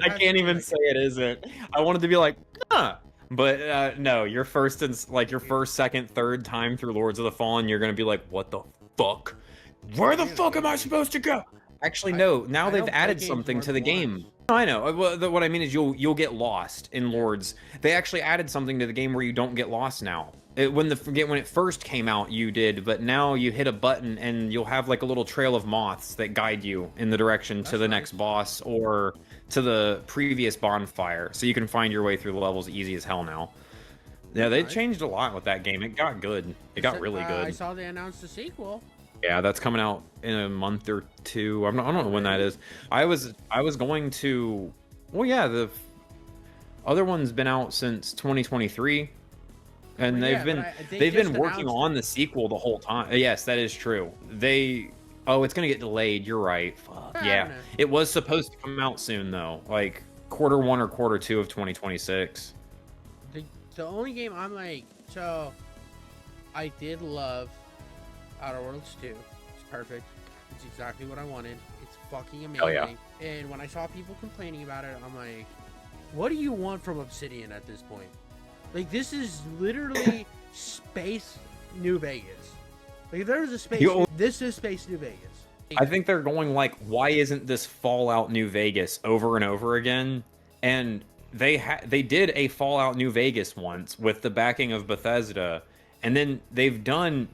I can't even say it isn't. I wanted to be like, huh. But no, your first and like your first, second, third time through Lords of the Fallen, you're gonna be like, what the fuck? Where the fuck am I supposed to go? Actually, no. Now they've added something to the game. No, I know. What I mean is you'll get lost in Lords. They actually added something to the game where you don't get lost now. When it first came out, you did, but now you hit a button and you'll have like a little trail of moths that guide you in the direction to the next boss or to the previous bonfire, so you can find your way through the levels easy as hell now. Yeah, they changed a lot with that game. It got good. It got really good. I saw they announced a sequel. Yeah, that's coming out in a month or two. I don't know when that is. I was going to. Well, yeah, the other one's been out since 2023, and they've been working on the sequel the whole time. Yes, that is true. Oh, it's gonna get delayed. You're right. Fuck. Yeah, it was supposed to come out soon though, like Q1 or Q2 of 2026. The only game I'm like, so I did love Outer Worlds 2. It's perfect. It's exactly what I wanted. It's fucking amazing. Oh, yeah. And when I saw people complaining about it, I'm like, what do you want from Obsidian at this point? Like, this is literally space New Vegas. Like, if there was a space, this is space New Vegas. I think they're going like, why isn't this Fallout New Vegas over and over again? And they did a Fallout New Vegas once with the backing of Bethesda, and then they've done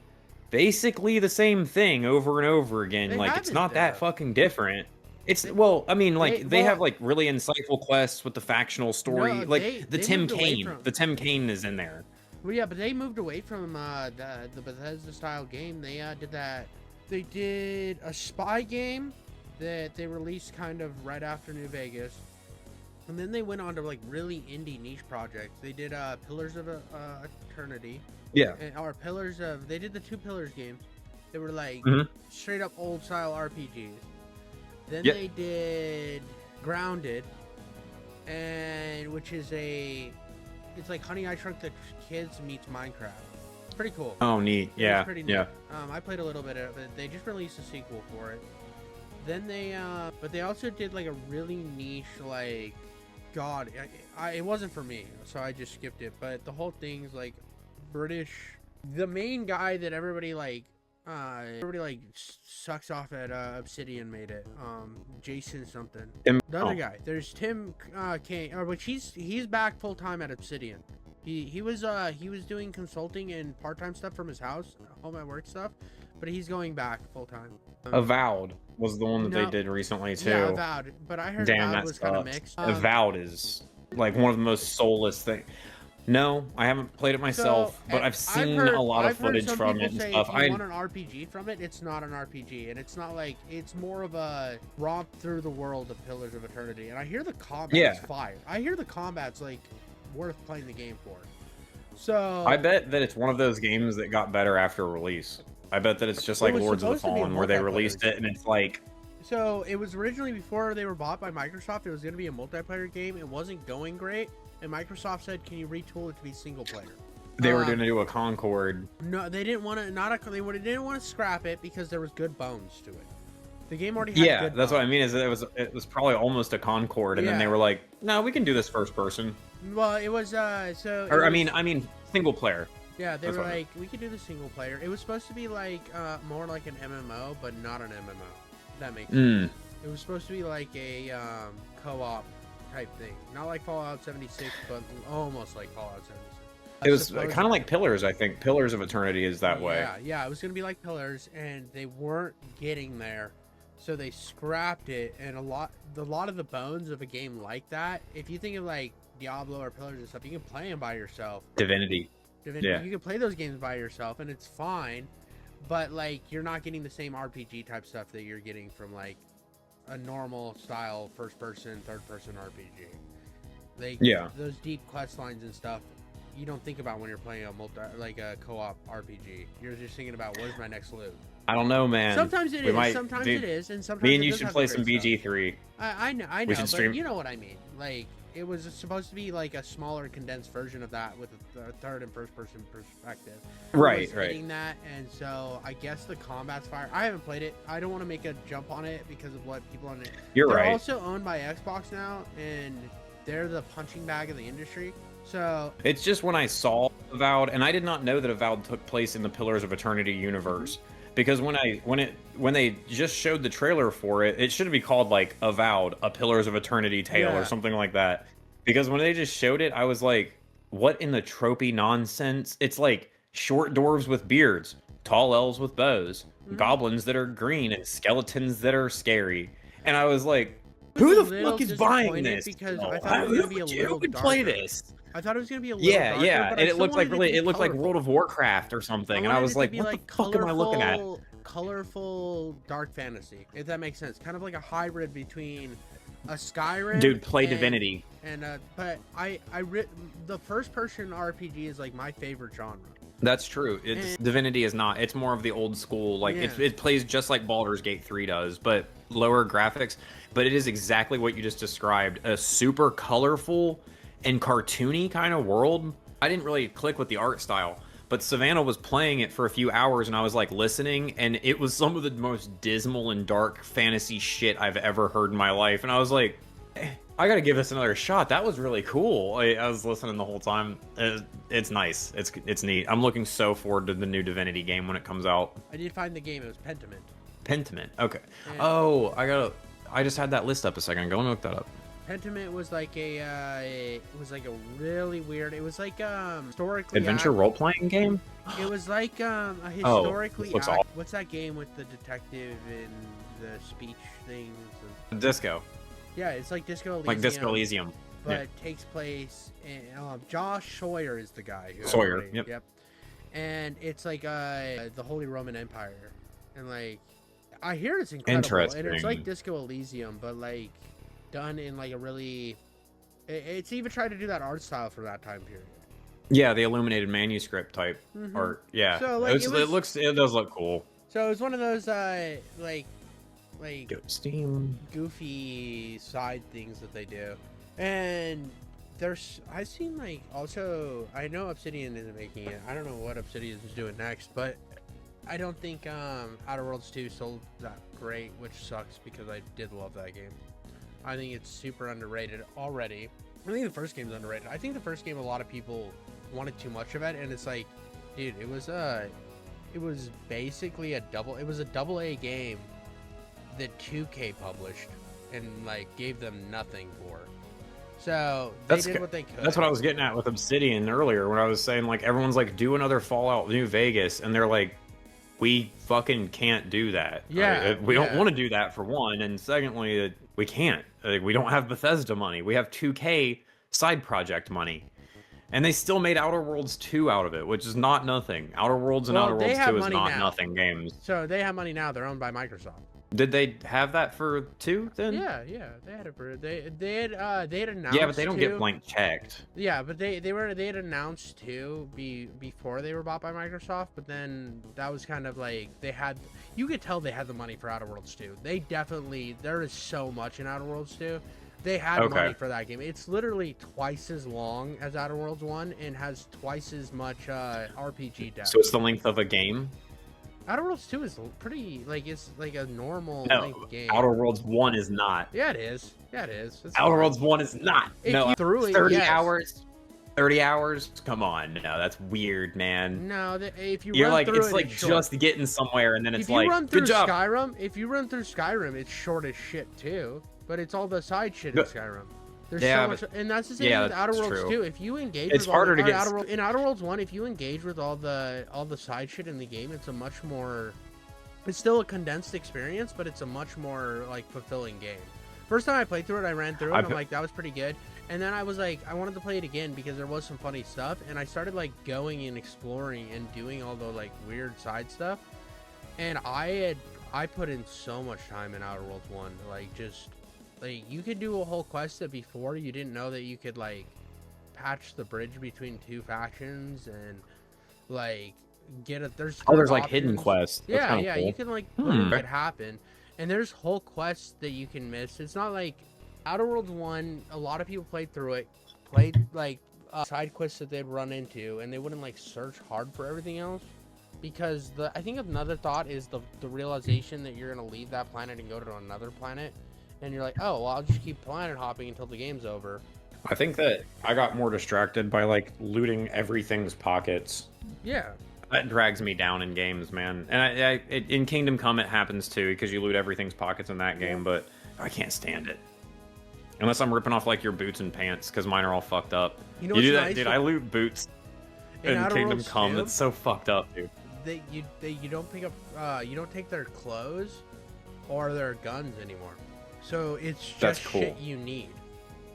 basically the same thing over and over again. Like, it's not that fucking different. It's well, I mean, like they have like really insightful quests with the factional story. No, like the Tim Kaine is in there. Well, yeah, but they moved away from the Bethesda style game. They did that. They did a spy game that they released kind of right after New Vegas, and then they went on to like really indie niche projects. They did Pillars of Eternity. Yeah. Or Pillars of. They did the 2 Pillars games. They were like straight up old style RPGs. Then they did Grounded, and which is it's like Honey I Shrunk the Kids meets Minecraft. Pretty cool. Oh, neat. Yeah. Pretty neat. Yeah. I played a little bit of it. They just released a sequel for it. Then but they also did like a really niche, like, God, it wasn't for me, so I just skipped it. But the whole thing's like British. The main guy that everybody sucks off at Obsidian made it. Jason something. The other guy. There's Tim Kaine, which he's back full time at Obsidian. He was doing consulting and part-time stuff from his house, home at work stuff, but he's going back full time. Avowed was the one that they did recently too. Yeah, Avowed, but I heard Avowed was kind of mixed. Avowed is like one of the most soulless things. No, I haven't played it myself, but I've seen a lot of footage from it and stuff. If you want an RPG from it, it's not an RPG, and it's not like, it's more of a romp through the world of Pillars of Eternity. And I hear the combat's fire. I hear the combat's like worth playing the game for. So I bet that it's one of those games that got better after release. I bet that it's just like Lords of the Fallen, where they released it and it's like. So it was originally, before they were bought by Microsoft, it was going to be a multiplayer game. It wasn't going great. And Microsoft said, "Can you retool it to be single player?" They were going to do a Concord. No, they didn't want to. They didn't want to scrap it because there was good bones to it. The game already had good that's bones. what I mean. Is it was probably almost a Concord, and then they were like, "No, we can do this first person." Well, it was I mean, single player. Yeah, they were like, "We could do the single player." It was supposed to be like more like an MMO, but not an MMO. If that makes sense. It was supposed to be like a co-op type thing, not like Fallout 76, but almost like Fallout 76. It was kind of like Pillars, I think. Pillars of Eternity is that way. Yeah, it was gonna be like Pillars, and they weren't getting there, so they scrapped it. And a lot of the bones of a game like that, if you think of like Diablo or Pillars and stuff, you can play them by yourself. Divinity. Yeah. You can play those games by yourself, and it's fine, but like you're not getting the same RPG type stuff that you're getting from like a normal style first-person, third-person RPG. Those deep quest lines and stuff, you don't think about when you're playing a co-op RPG. You're just thinking about, where's my next loot? I don't know, man. Sometimes it is. Sometimes it is, and sometimes me and you should play some BG3. I know. We should stream. You know what I mean? Like, it was supposed to be like a smaller condensed version of that with a third and first person perspective. Right, It was right. hitting that, and so I guess the combat's fire. I haven't played it. I don't want to make a jump on it because of what people on it. You're They're right. also owned by Xbox now, and they're the punching bag of the industry. So It's just when I saw Avowed, and I did not know that Avowed took place in the Pillars of Eternity universe. Because when they just showed the trailer for it, it should be called like Avowed, a Pillars of Eternity tale Yeah. or something like that. Because when they just showed it, I was like, what in the tropey nonsense? It's like short dwarves with beards, tall elves with bows, goblins that are green, and skeletons that are scary. And I was like, was a who the little fuck is buying disappointed this? because I Oh, thought it was gonna be a who little would play darker. this? I thought it was gonna be a little Yeah, darker, yeah, but and I it still looked like wanted it to be it looked like World of Warcraft or something, and I was like, what the fuck am I looking at? Colorful dark fantasy, if that makes sense. Kind of like a hybrid between a Skyrim. Dude, play and, Divinity. And but the first person RPG is like my favorite genre. That's true. It's Divinity is not. It's more of the old school. Like it plays just like Baldur's Gate 3 does, but lower graphics. But it is exactly what you just described. A super colorful and cartoony kind of world. I didn't really click with the art style, but Savannah was playing it for a few hours and I was like listening, and it was some of the most dismal and dark fantasy shit I've ever heard in my life. And I was like, I gotta give this another shot. That was really cool. I was listening the whole time. It's nice. It's neat. I'm looking so forward to the new Divinity game when it comes out. I did find the game. It was Pentiment. Pentiment. Okay. And Oh, I just had that list up a second ago. Let me look that up. Pentiment was like it was like a really weird. It was like historically Adventure role-playing game? It was like a historically looks awesome. what's that game with the detective and the speech things? And, Disco. yeah, it's like Disco Elysium. Like Disco Elysium. But Yeah. takes place in Josh Sawyer is the guy. Sawyer, yep. And it's like the Holy Roman Empire, and like I hear it's incredible, and it's like Interesting. Disco Elysium, but like done in like a really. It's even tried to do that art style for that time period. Yeah, the illuminated manuscript type art. Yeah. So, like, It does look cool. So it was one of those like Go Steam. goofy side things that they do, and I've seen like also I know Obsidian isn't making it. I don't know what Obsidian is doing next, but I don't think Outer Worlds 2 sold that great, which sucks because I did love that game. I think it's super underrated already. I think the first game's underrated. I think the first game a lot of people wanted too much of it, and it's like, dude, it was basically a double A game that 2K published and like gave them nothing for. So they did what they could. That's what I was getting at with Obsidian earlier when I was saying like everyone's like do another Fallout New Vegas, and they're like, we fucking can't do that. Yeah, we don't want to do that for one, and secondly, we can't. We don't have Bethesda money. We have 2K side project money. And they still made Outer Worlds 2 out of it, which is not nothing. Outer Worlds and Outer Worlds 2 is not nothing games. So they have money now. They're owned by Microsoft. Did they have that for 2 then? Yeah, they had it for they had announced. Yeah, but they don't get blank checked. Yeah, but they had announced 2 before they were bought by Microsoft, but then that was kind of like you could tell they had the money for Outer Worlds 2. There is so much in Outer Worlds 2. They had money for that game. It's literally twice as long as Outer Worlds 1 and has twice as much RPG depth. So it's the length of a game? Outer Worlds 2 is pretty, like, it's like a normal length game. Outer Worlds 1 is not. Yeah, it is. Yeah, it is. It's Outer fine. Worlds 1 is not. If no, you threw it, 30 yes. hours? 30 hours? Come on. No, that's weird, man. No, if you You're run like, through it's it, like it's just short. getting somewhere, and then it's If you like, run through good job. Skyrim, it's short as shit too. But it's all the side shit in Skyrim. There's so much, and that's the same with Outer Worlds 2. If you engage, it's with harder to get in Outer Worlds 1. If you engage with all the side shit in the game, it's a much more. It's still a condensed experience, but it's a much more like fulfilling game. First time I played through it, I ran through it. And I'm like, that was pretty good. And then I was like, I wanted to play it again because there was some funny stuff, and I started like going and exploring and doing all the like weird side stuff. And I put in so much time in Outer Worlds 1, like just. Like, you could do a whole quest that before you didn't know that you could, like, patch the bridge between 2 factions and, like, there's like, hidden quests. That's yeah, cool. you can, like, make it happen. And there's whole quests that you can miss. It's not like Outer Worlds 1, a lot of people played through it, played like side quests that they'd run into, and they wouldn't like search hard for everything else. Because I think another thought is the realization that you're gonna leave that planet and go to another planet, and you're like, oh, well, I'll just keep planet hopping until the game's over. I think that I got more distracted by like looting everything's pockets. Yeah. That drags me down in games, man. And in Kingdom Come it happens too, because you loot everything's pockets in that game, but I can't stand it. Unless I'm ripping off like your boots and pants, because mine are all fucked up. You know you do that, nice dude. I loot boots in Kingdom Come. It's so fucked up, dude. You don't pick up you don't take their clothes or their guns anymore. So it's just cool. Shit you need.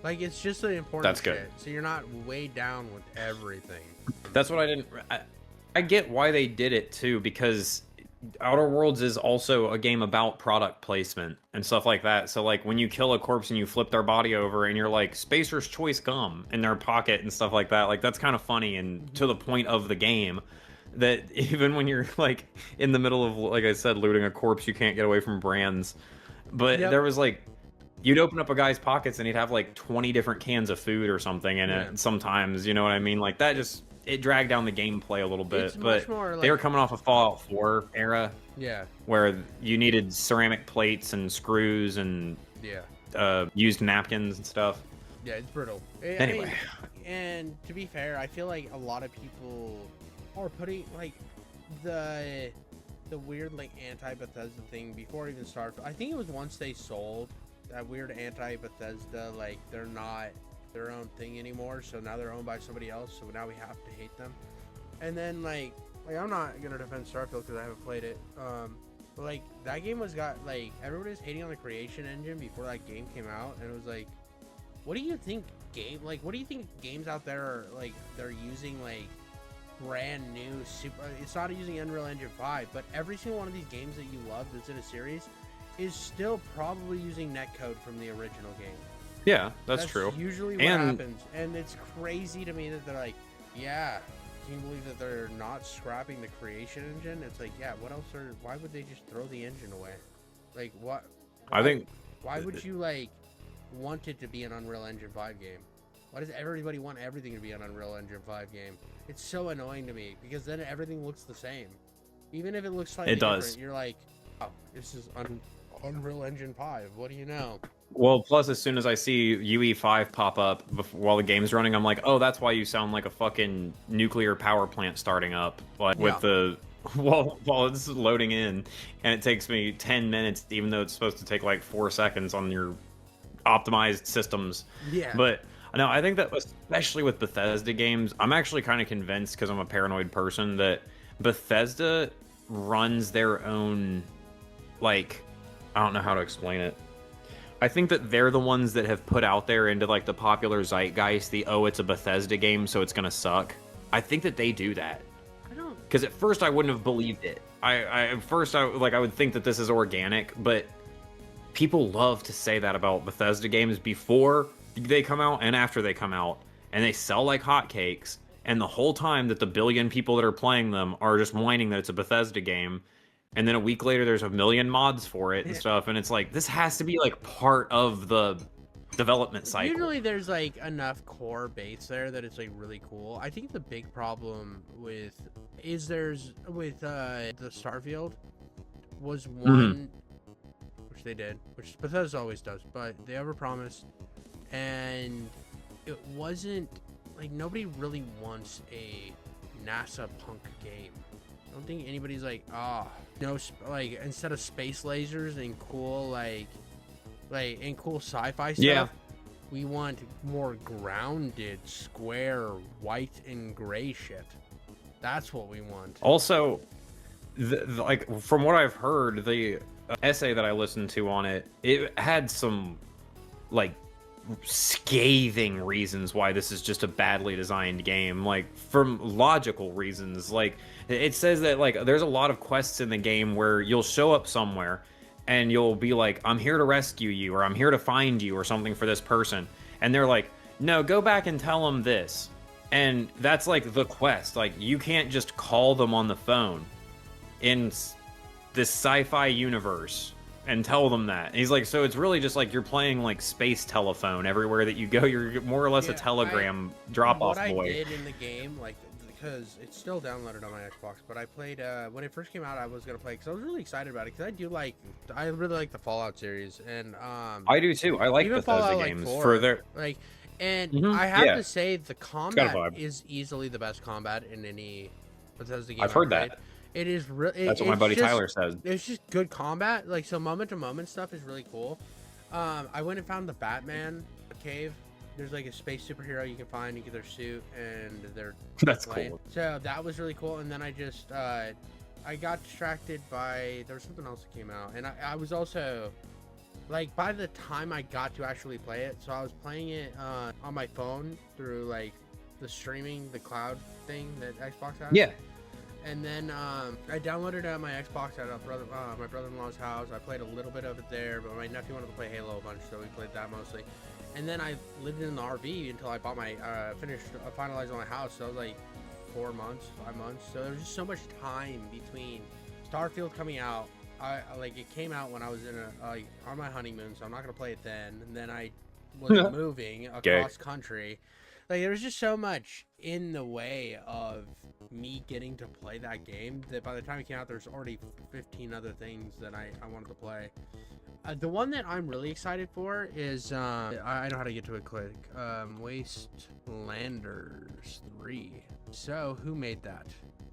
Like it's just the important That's shit. good. So you're not weighed down with everything. That's what I didn't. I get why they did it too, because Outer Worlds is also a game about product placement and stuff like that. So like when you kill a corpse and you flip their body over and you're like Spacer's Choice gum in their pocket and stuff like that, like that's kind of funny and to the point of the game. That even when you're like in the middle of, like I said, looting a corpse, you can't get away from brands. But there was like, you'd open up a guy's pockets and he'd have like 20 different cans of food or something in it sometimes, you know what I mean? Like that just, it dragged down the gameplay a little bit. But like, they were coming off a Fallout 4 era. Yeah. Where you needed ceramic plates and screws and used napkins and stuff. Yeah, it's brutal. Anyway. I mean, and to be fair, I feel like a lot of people are putting like the weird like anti-Bethesda thing before it even started. I think it was once they sold that weird anti-Bethesda, like they're not their own thing anymore, so now they're owned by somebody else, so now we have to hate them. And then like I'm not gonna defend Starfield because I haven't played it, but like that game like everybody was hating on the creation engine before that game came out, and it was like, what do you think what do you think games out there are like they're using like brand new it's not using Unreal Engine 5, but every single one of these games that you love that's in a series is still probably using netcode from the original game. Yeah, that's true. Usually what happens, and it's crazy to me that they're like, yeah, can you believe that they're not scrapping the creation engine? It's like, yeah, what else why would they just throw the engine away? Like what? Why would you like want it to be an Unreal Engine 5 game? Why does everybody want everything to be an Unreal Engine 5 game? It's so annoying to me because then everything looks the same. Even if it looks slightly different, you're like, oh, this is Unreal Engine 5. What do you know? Well, plus as soon as I see UE5 pop up while the game's running, I'm like, oh, that's why you sound like a fucking nuclear power plant starting up, like with the while it's loading in, and it takes me 10 minutes, even though it's supposed to take like 4 seconds on your optimized systems. Yeah. But no, I think that especially with Bethesda games, I'm actually kind of convinced, because I'm a paranoid person, that Bethesda runs their own, like, I don't know how to explain it. I think that they're the ones that have put out there into like the popular zeitgeist it's a Bethesda game, so it's gonna suck. I think that they do that. I don't. Because at first I wouldn't have believed it. At first I would think that this is organic, but people love to say that about Bethesda games before they come out and after they come out, and they sell like hotcakes. And the whole time that the billion people that are playing them are just whining that it's a Bethesda game. And then a week later, there's a million mods for it and stuff. And it's like, this has to be like part of the development cycle. Usually there's like enough core base there that it's like really cool. I think the big problem with the Starfield was one, which they did, which Bethesda always does, but they overpromised. And it wasn't like, nobody really wants a NASA punk game. I don't think anybody's like, like instead of space lasers and cool and cool sci-fi stuff, we want more grounded, square, white and gray shit. That's what we want. Also, like from what I've heard, the essay that I listened to on it had some like scathing reasons why this is just a badly designed game, like from logical reasons. Like it says that like there's a lot of quests in the game where you'll show up somewhere and you'll be like, I'm here to rescue you, or I'm here to find you, or something for this person, and they're like, no, go back and tell them this. And that's like the quest. Like you can't just call them on the phone in this sci-fi universe. and tell them that. And he's like, so it's really just like you're playing like space telephone everywhere that you go. You're more or less a telegram drop-off boy. What I did in the game, like, because it's still downloaded on my Xbox, but I played when it first came out. I was gonna play because I was really excited about it because I really like the Fallout series, and I do too. I like even Bethesda Fallout, games like, 4, for their and I have to say the got a combat vibe. is easily the best combat in any Bethesda game. I've heard that. It is really. That's what my buddy Tyler says. It's just good combat. Like, so moment to moment stuff is really cool. I went and found the Batman cave. There's like a space superhero you can find. You get their suit and they're That's playing. cool. So that was really cool. And then I just I got distracted by there was something else that came out, and I was also like by the time I got to actually play it, so I was playing it on my phone through like the streaming, the cloud thing that Xbox has. Yeah. And then I downloaded it on my Xbox at my brother-in-law's house. I played a little bit of it there, but my nephew wanted to play Halo a bunch, so we played that mostly. And then I lived in the RV until I bought my finalized my house. So it was like 4 months, 5 months. So there was just so much time between Starfield coming out. Like it came out when I was in on my honeymoon, so I'm not gonna play it then. And then I was moving across country. Like, there was just so much in the way of me getting to play that game that by the time it came out, there's already 15 other things that I wanted to play. The one that I'm really excited for is, I know how to get to it quick, Wastelanders 3. So, who made that?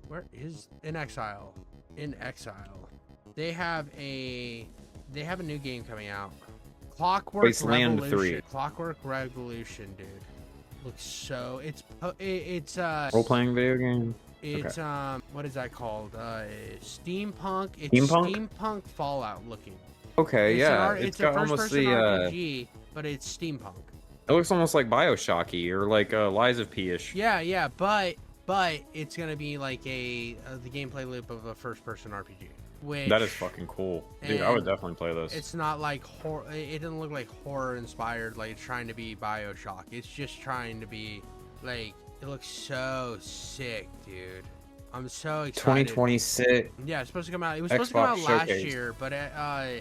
Where is... In Exile. In Exile. They have a new game coming out. Clockwork Wasteland Revolution. 3. Clockwork Revolution, dude. Looks so it's Role-playing video game. It's okay. What is that called? Steampunk. It's steampunk Fallout looking. Okay, It's a first-person RPG, but it's steampunk. It looks almost like BioShocky or like Lies of P-ish. Yeah, but it's gonna be like the gameplay loop of a first-person RPG. Which, that is fucking cool, dude. I would definitely play this. It's not like horror. It doesn't look like horror inspired. Like it's trying to be BioShock. It's just trying to be like. It looks so sick, dude. I'm so excited. 2026. Yeah, it's supposed to come out. It was supposed to come out last year, but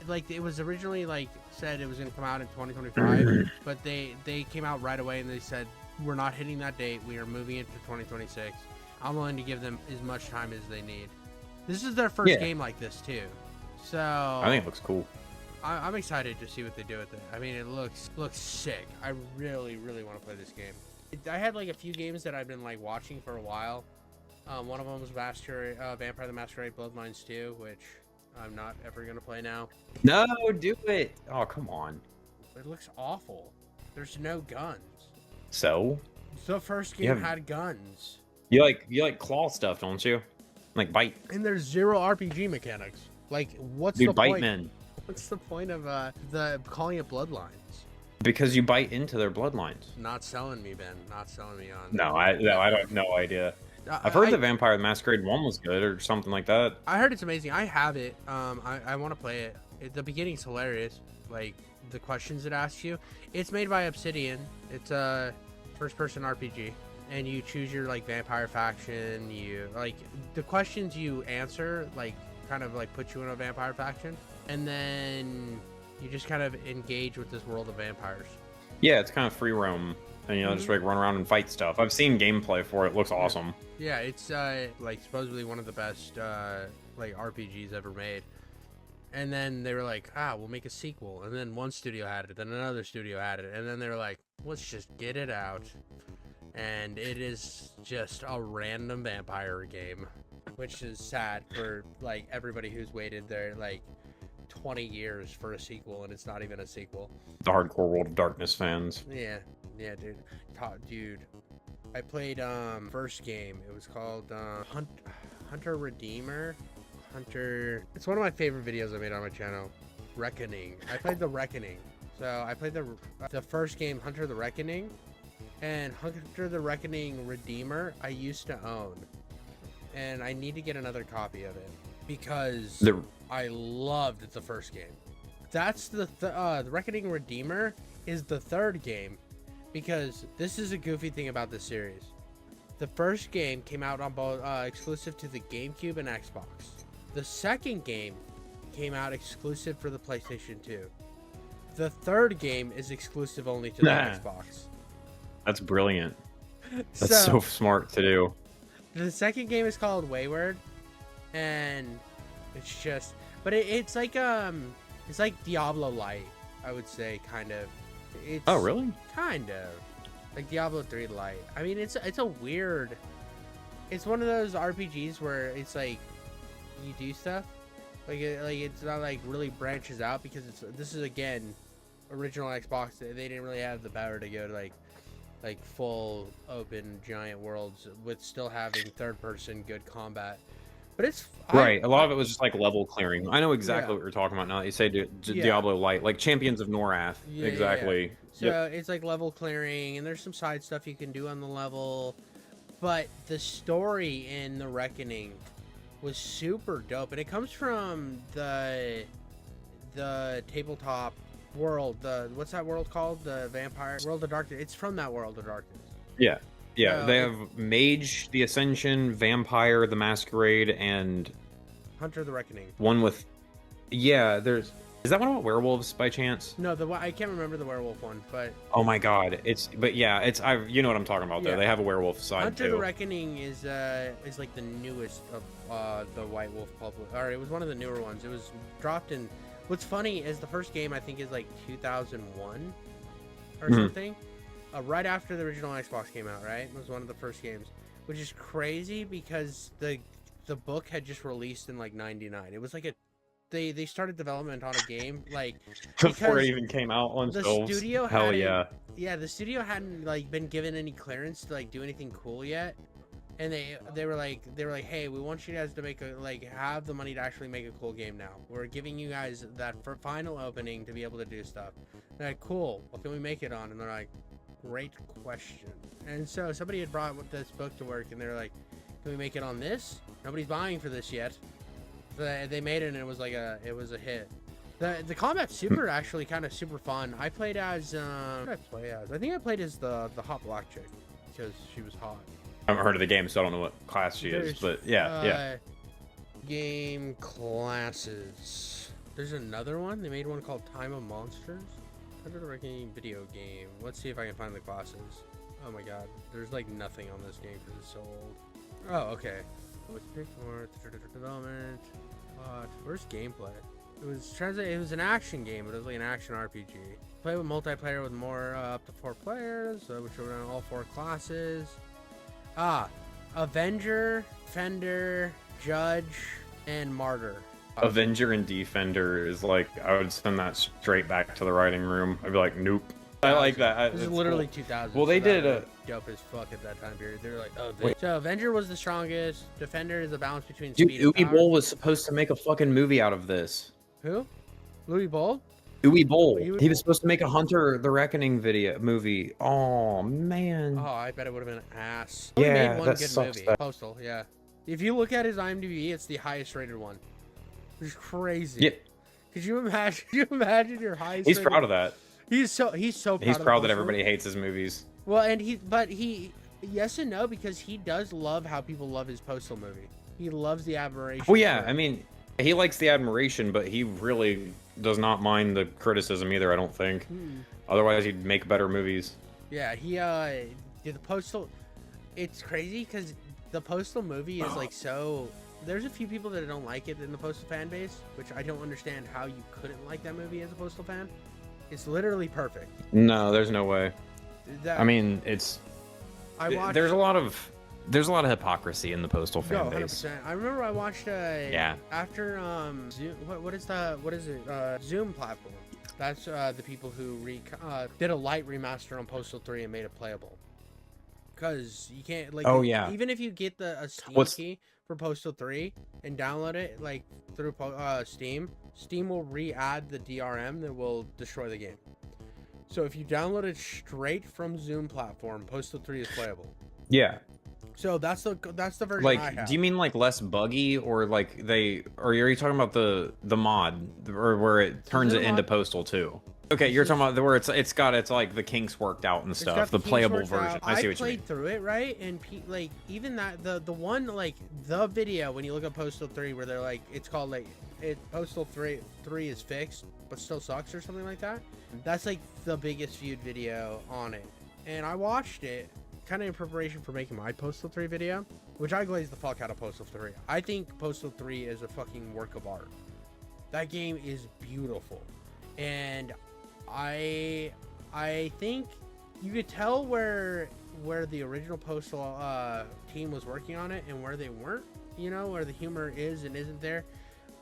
like it was originally like said it was gonna come out in 2025, but they came out right away and they said we're not hitting that date. We are moving it to 2026. I'm willing to give them as much time as they need. This is their first game like this too, so I think it looks cool. I'm excited to see what they do with it. I mean, it looks sick. I really want to play this game. I had like a few games that I've been like watching for a while. One of them was Vampire the Masquerade Bloodlines 2, which I'm not ever gonna play now. No, do it. Oh, come on. It looks awful. There's no guns. So? The first game had guns. You like claw stuff, don't you? Like bite. And there's zero RPG mechanics. Like, what's the point? Bite men. What's the point of calling it Bloodlines? Because you bite into their bloodlines. Not selling me, Ben. Not selling me on. No, I don't no idea. I've heard the Vampire the Masquerade 1 was good or something like that. I heard it's amazing. I have it. I want to play it. The beginning's hilarious. Like the questions it asks you. It's made by Obsidian. It's a first-person RPG. And you choose your like vampire faction. You like the questions you answer like kind of like put you in a vampire faction, and then you just kind of engage with this world of vampires. Yeah, it's kind of free roam, and just like run around and fight stuff. I've seen gameplay for it. It looks awesome. Yeah, it's like supposedly one of the best like RPGs ever made. And then they were like, we'll make a sequel. And then one studio had it, then another studio had it, and then they were like, let's just get it out. And it is just a random vampire game, which is sad for like everybody who's waited their like 20 years for a sequel, and it's not even a sequel. The hardcore World of Darkness fans. Yeah, dude. I played first game. It was called Hunter Redeemer. It's one of my favorite videos I made on my channel. Reckoning. I played the Reckoning. So I played the first game, Hunter the Reckoning. And Hunter the Reckoning Redeemer, I used to own. And I need to get another copy of it. Because I loved the first game. That's the Reckoning Redeemer is the third game. Because this is a goofy thing about this series. The first game came out on both exclusive to the GameCube and Xbox. The second game came out exclusive for the PlayStation 2. The third game is exclusive only to the Xbox. That's brilliant. That's so smart to do. The second game is called Wayward, and it's just, but it's like Diablo Light, I would say, kind of. It's oh really? Kind of like Diablo 3 Light. I mean, it's a weird. It's one of those RPGs where it's like you do stuff, like it's not like really branches out because this is again original Xbox. They didn't really have the power to go to like full open giant worlds with still having third person good combat. But it's right. A lot of it was just like level clearing. I know exactly what you're talking about now. You say Diablo Light, like Champions of Norath. Yeah, exactly. So it's like level clearing, and there's some side stuff you can do on the level. But the story in The Reckoning was super dope, and it comes from the tabletop world. What's that world called? The Vampire World of Darkness. It's from that World of Darkness. Yeah. Yeah, they have Mage, the Ascension, Vampire, the Masquerade, and Hunter the Reckoning. One with, yeah. Is that one about werewolves by chance? No, I can't remember the werewolf one, but oh my god, you know what I'm talking about though. They have a werewolf side Hunter too. the Reckoning is like the newest of the White Wolf public. Or it was one of the newer ones. It was dropped in. What's funny is the first game I think is like 2001 or something. Right after the original Xbox came out, right? It was one of the first games, which is crazy because the book had just released in like '99. It was like they started development on a game like before it even came out on the shelves. studio. The studio hadn't like been given any clearance to like do anything cool yet, and they were like, hey, we want you guys to make have the money to actually make a cool game now. We're giving you guys that for final opening to be able to do stuff. They're like, cool. What can we make it on? And they're like, great question. And so somebody had brought this book to work, and they're like, can we make it on this? Nobody's buying for this yet. They made it, and it was a hit. The combat's actually kind of super fun. I played as what did I play as? I think I played as the hot black chick because she was hot. I haven't heard of the game, so I don't know what class she is, but yeah. Game classes. There's another one. They made one called Time of Monsters. Under the Reckoning video game. Let's see if I can find the classes. Oh my god, there's like nothing on this game because it's so old. Oh, okay. Development. Where's gameplay? It was an action game, but it was like an action RPG. Play with multiplayer with more up to 4 players, which are on all 4 classes. Avenger, Defender, Judge, and Martyr. Avenger and Defender is like, I would send that straight back to the writing room. I'd be like, nope. I like that. This is literally 2000. Well, they did a dope as fuck at that time period. They were like, oh, so Avenger was the strongest. Defender is a balance between speed and power. Uwe Boll was supposed to make a fucking movie out of this. Who? Louis Boll? Uwe Boll. He was supposed to make a Hunter the Reckoning movie. Oh man. Oh, I bet it would have been ass. Yeah, made one that good sucks. movie. Postal, yeah. If you look at his IMDb, it's the highest rated one. Which is crazy. Yeah. Could you imagine? Could you imagine your highest? He's proud of that. He's so proud. He's proud that everybody hates his movies. Well, and he yes and no, because he does love how people love his Postal movie. He loves the admiration. Well, yeah, I mean, he likes the admiration, but he really does not mind the criticism either, I don't think. Otherwise, he'd make better movies. Yeah, the Postal. It's crazy because the Postal movie is like so. There's a few people that don't like it in the Postal fan base, which I don't understand how you couldn't like that movie as a Postal fan. It's literally perfect. No, there's no way. I mean, there's a lot of hypocrisy in the Postal fan base. 100%. I remember I watched after Zoom, what is it? Zoom platform. That's the people who did a light remaster on Postal 3 and made it playable. Because you can't even if you get a Steam key for Postal 3 and download it through Steam will re-add the DRM that will destroy the game. So if you download it straight from Zoom platform, Postal 3 is playable. Yeah. So that's the version I have. Do you mean less buggy, or or are you talking about the mod or where it turns it into Postal 2? Okay, you're talking about where it's the kinks worked out and stuff, the playable version. I see what you mean. I played through it, right? And even that the one the video when you look at Postal 3 where they're it's called Postal 3 is fixed, but still sucks or something like that. That's like the biggest viewed video on it, and I watched it kind of in preparation for making my Postal 3 video, which I glazed the fuck out of Postal 3. I think Postal 3 is a fucking work of art. That game is beautiful, and I think you could tell where the original Postal team was working on it and where they weren't, you know, where the humor is and isn't there,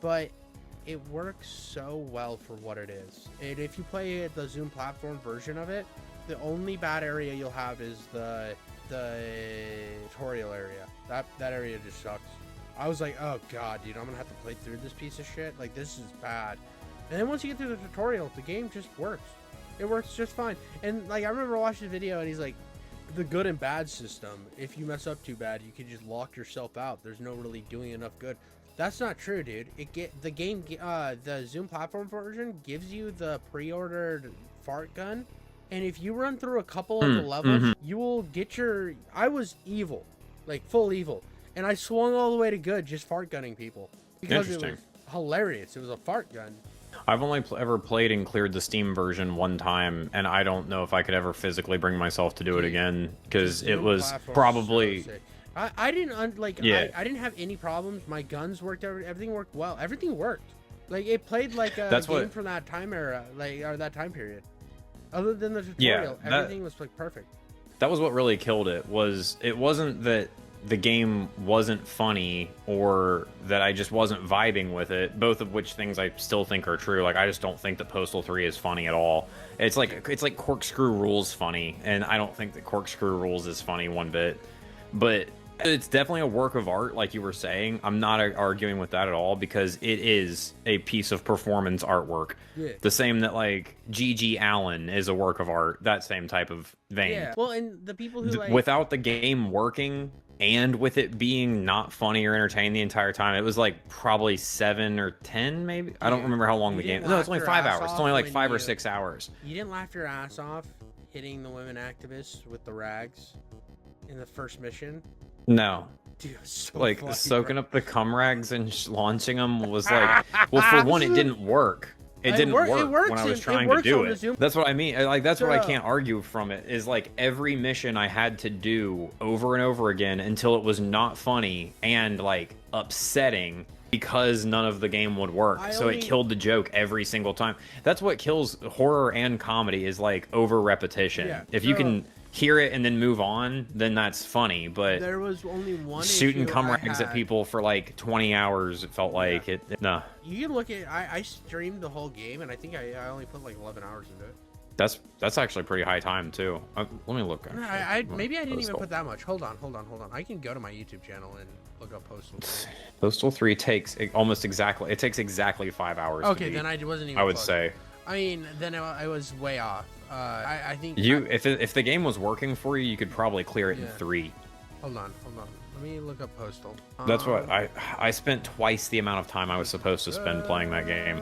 but it works so well for what it is. And if you play the Zoom platform version of it, the only bad area you'll have is the tutorial area. That area just sucks. I was like, oh god, dude, I'm gonna have to play through this piece of shit. Like, this is bad. And then once you get through the tutorial, the game just works. It works just fine. And like, I remember watching the video and he's like, the good and bad system, if you mess up too bad, you can just lock yourself out. There's no really doing enough good. That's not true, dude. The Zoom platform version gives you the pre-ordered fart gun, and if you run through a couple of the levels, you will get your... I was evil, like full evil, and I swung all the way to good just fart gunning people because it was hilarious. It was a fart gun. I've only ever played and cleared the Steam version one time, and I don't know if I could ever physically bring myself to do it again, because it was probably... So I didn't I didn't have any problems. My guns worked. Everything worked well. Everything worked. Like, it played like a game from that time era, or that time period. Other than the tutorial, everything was like perfect. That was what really killed it. It wasn't that the game wasn't funny or that I just wasn't vibing with it, both of which things I still think are true. Like, I just don't think that Postal 3 is funny at all. It's like Corkscrew Rules funny, and I don't think that Corkscrew Rules is funny one bit. But it's definitely a work of art, like you were saying. I'm not arguing with that at all, because it is a piece of performance artwork. Yeah. The same that, like, G.G. Allen is a work of art, that same type of vein. Yeah. Well, and the people who, like... Without the game working, and with it being not funny or entertaining the entire time, it was, like, probably 7 or 10, maybe? I don't remember how long the game... No, it's only 5 hours. It's only, like, 5 or 6 hours. You didn't laugh your ass off hitting the women activists with the rags in the first mission? No. Dude, so like funny, soaking up the cum rags and launching them was like, well, for one, it didn't work. It didn't work when I was trying to do it. That's what I mean. Like, that's what I can't argue from it, is like every mission I had to do over and over again until it was not funny and like upsetting, because none of the game would work. So it killed the joke every single time. That's what kills horror and comedy, is like over repetition. Yeah, if you can hear it and then move on, then that's funny. But there was only one shooting cum rags at people for like 20 hours, it felt like no. You can look at I streamed the whole game, and I think I only put like 11 hours into it. That's actually pretty high time too. Let me look. Maybe I didn't even put that much. Hold on. I can go to my YouTube channel and look up Postal 3. Postal 3 takes exactly 5 hours. Okay, then I wasn't even. I would say. I mean, then I was way off. I think if the game was working for you, you could probably clear it in 3. Hold on. Let me look up Postal. That's what I spent twice the amount of time I was supposed to spend playing that game.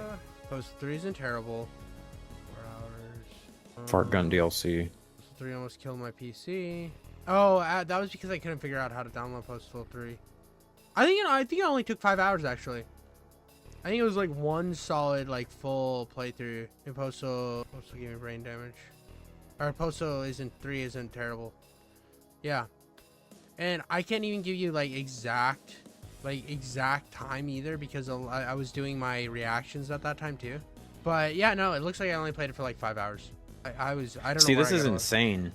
Postal 3 isn't terrible. 4 hours. Fart gun DLC. Postal 3 almost killed my PC. Oh, that was because I couldn't figure out how to download Postal 3. I think it only took 5 hours actually. I think it was like one solid, like, full playthrough. And Postal gave me brain damage. Or Postal 3 isn't terrible. Yeah. And I can't even give you like exact time either, because I was doing my reactions at that time too. But yeah, no, it looks like I only played it for like 5 hours. I don't know. See, this is insane.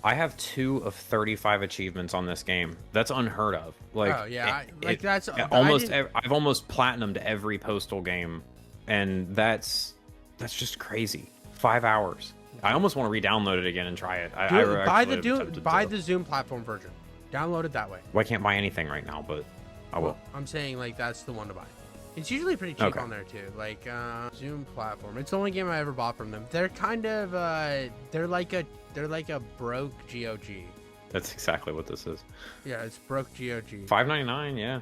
I have 2 of 35 achievements on this game. That's unheard of. Like, oh yeah, that's almost. I've almost platinumed every Postal game, and that's just crazy. 5 hours. I almost want to re-download it again and try it. Buy the Zoom platform version. Download it that way. Well, I can't buy anything right now, but I will. I'm saying, like, that's the one to buy. It's usually pretty cheap on there too. Like, Zoom platform. It's the only game I ever bought from them. They're kind of they're like a broke GOG. That's exactly what this is. Yeah, it's broke GOG. $5.99, yeah.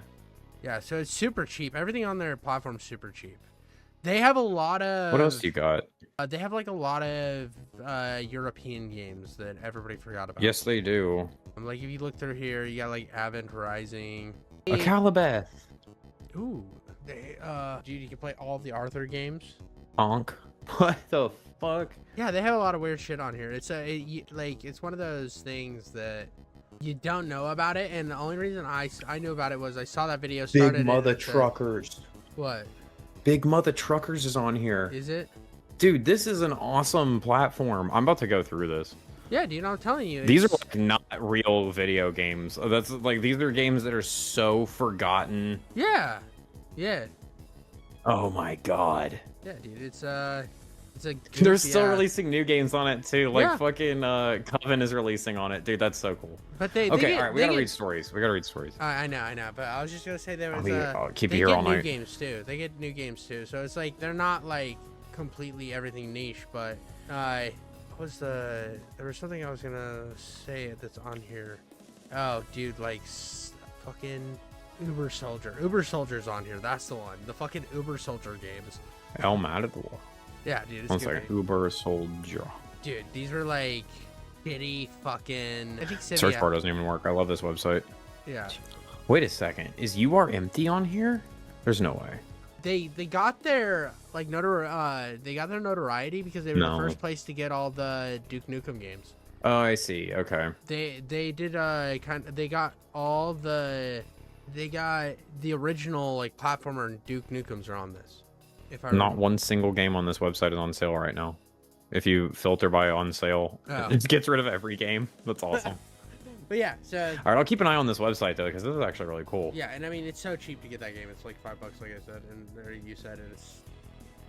Yeah, so it's super cheap. Everything on their platform is super cheap. They have a lot of... What else do you got? They have like a lot of European games that everybody forgot about. Yes, they do. Like, if you look through here, you got like Advent Rising. A Calibeth. Ooh, Dude, you can play all the Arthur games. Honk. What the fuck? Yeah, they have a lot of weird shit on here. It's like it's one of those things that you don't know about it, and the only reason I knew about it was I saw that video started. Big Mother and it said- Truckers. What? Big Mother Truckers is on here. Is it? Dude, this is an awesome platform. I'm about to go through this. Yeah, dude, I'm telling you. These are like not real video games. That's like these are games that are so forgotten. Yeah. Yeah. Oh my god. Yeah, dude, it's a They're still releasing new games on it too. Like Yeah. fucking Coven is releasing on it, dude. That's so cool. But they Okay, get, all right, we gotta read stories. We gotta read stories. I know, but I was just gonna say there was I'll keep they you here get all new night. games too. They get new games too. So it's like they're not like completely everything niche, but there was something I was gonna say that's on here. Oh, dude, like fucking Uber Soldier. Uber Soldier's on here. That's the one. The fucking Uber Soldier games. El Matador. Yeah, dude. It's One good second. game. Uber Soldier. Dude, these were like shitty fucking. I think Search bar doesn't even work. I love this website. Yeah. Wait a second. Is You Are Empty on here? There's no way. They got their like notoriety because they were No. the first place to get all the Duke Nukem games. Oh, I see. Okay. They did they got the original like platformer and Duke Nukems are on this. If I Not remember. one single game on this website is on sale right now. If you filter by on sale, Oh. it gets rid of every game. That's awesome. But yeah, so All right, I'll keep an eye on this website though, because this is actually really cool. yeah, and I mean it's so cheap to get that game. It's like $5, like I said, and or you said, and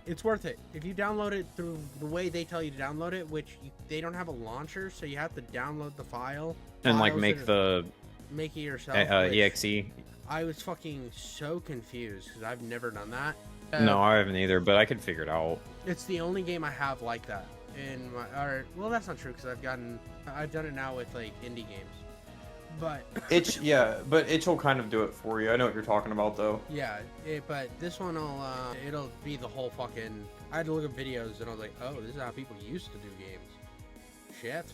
it's worth it if you download it through the way they tell you to download it, which they don't have a launcher, so you have to download the file And like files make that- the make it yourself. which exe. I was fucking so confused because I've never done that. No, I haven't either, but I could figure it out. It's the only game I have like that in my. Or well, that's not true because I've done it now with like indie games. But but itch will kind of do it for you. I know what you're talking about though. yeah, but this one will it'll be the whole fucking. I had to look at videos and I was like, oh, this is how people used to do games. Shit.